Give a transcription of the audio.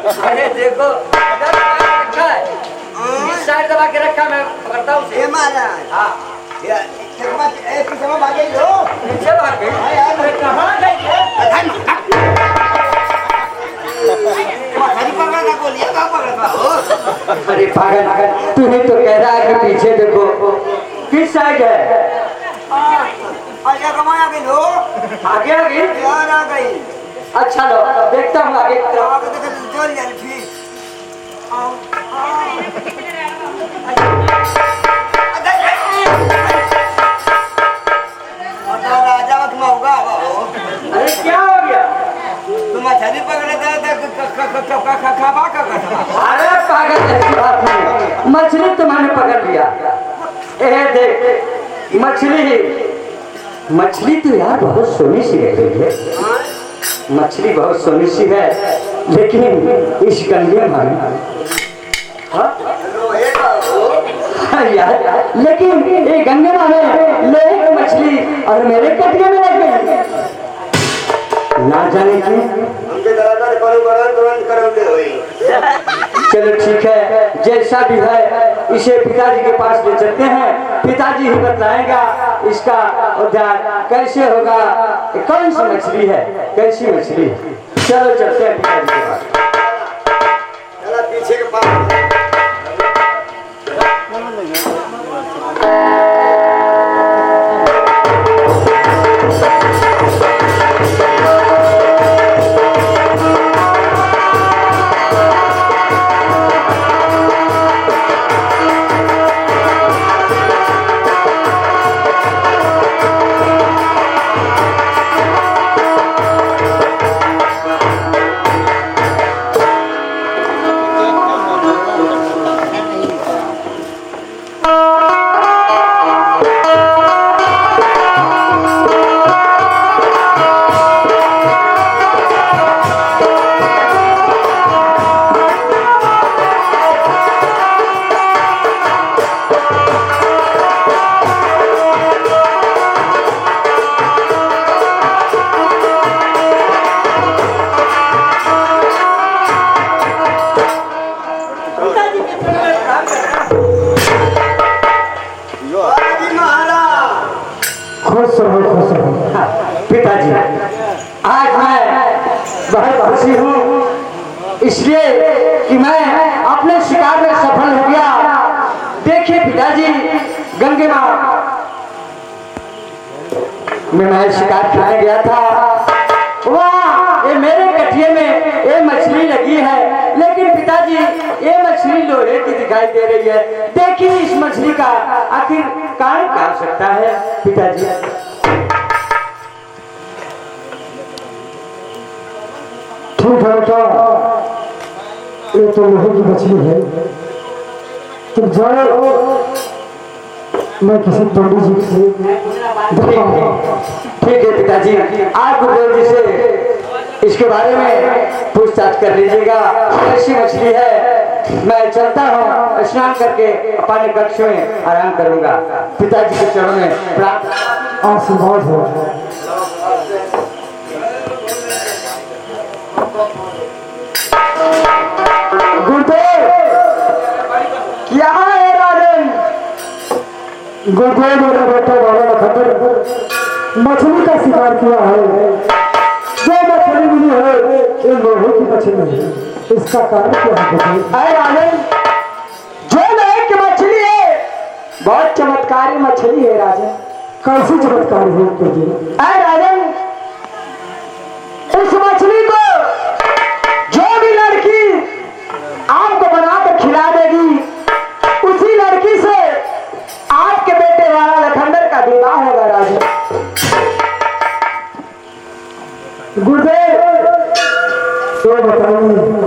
अरे देखो रखा है, इस साइड दबा के रखा, मैं पकड़ता हूँ ये महाराज। हाँ पीछे में भाग गई हो। नीचे भाग गई। हाँ यार, अरे कहाँ गई है? मछली पकड़ा था, गोलियां कहाँ पकड़ा हो? अरे पागल, तू ही तो कह रहा है कि पीछे देखो। किस साइड है? आगे कमाया गई हो। आगे आ गई? यार आ गई। अच्छा लो, देखता हूँ आगे की तरफ। आगे देख चल जाए फिर। राजा मत माऊगा हो। अरे क्या हो गया? तुम मछली पकड़े थे खबा का कटवा। अरे पागल, ऐसी बात नहीं, मछली तुम्हारे पकड़ लिया। ए देख, मछली तो यार बहुत सोनी सी लग रही है। मछली बहुत सोनी सी है, लेकिन इस गंगे में यार, लेकिन ये गंगे में लोहे की मछली और मेरे कटिया में लग गई। ना जाने क्यों। हमके दरबार पर तुरंत करौते हुई। चलो ठीक है, जैसा भी है इसे पिताजी के पास ले चलते हैं। पिताजी ही बताएगा इसका उद्धार कैसे होगा, कौन सी मछली है, कैसी मछली है। चलो चलते हैं पिताजी के पास। चला पीछे के पास। पिताजी, आज मैं बहुत खुशी हूँ इसलिए कि मैं अपने शिकार में सफल हो गया। देखिए पिताजी, गंगे माँ में मैं शिकार करने गया था। वाह, ये मेरे कटिये में ये मछली लगी है, लेकिन पिताजी ये मछली लोहे की दिखाई दे रही है। देखिए इस मछली का आखिर कारण क्या हो सकता है पिताजी? ठीक है बेटा, ये तो लोहे की मछली है। तुम जाओ, मैं किसी पंडित जी से ठीक है पिताजी, आप गुरुदेव जी से इसके बारे में पूछताछ कर लीजिएगा, कैसी मछली है। मैं चलता हूँ, स्नान करके अपने कक्ष में आराम करूंगा। पिताजी के चरणों में प्रार्थना आशीर्वाद हो। गुरुदेव, क्या है राजन? गुरुदेव, मेरा बेटा बाबा लखनदर मछली का शिकार किया है। जो मछली मिली है ये लोहे की मछली है। इसका कारण क्या है? अरे राजन, जो लोहे की मछली है बहुत चमत्कारी मछली है राजन। कैसी चमत्कार है तुझे? अरे राजन, उस मछली को जो भी लड़की आपको बनाकर खिला देगी, उसी लड़की से आपके बेटे वाला लखनदर का विवाह होगा राजन। गुरुदेव, तो बताइए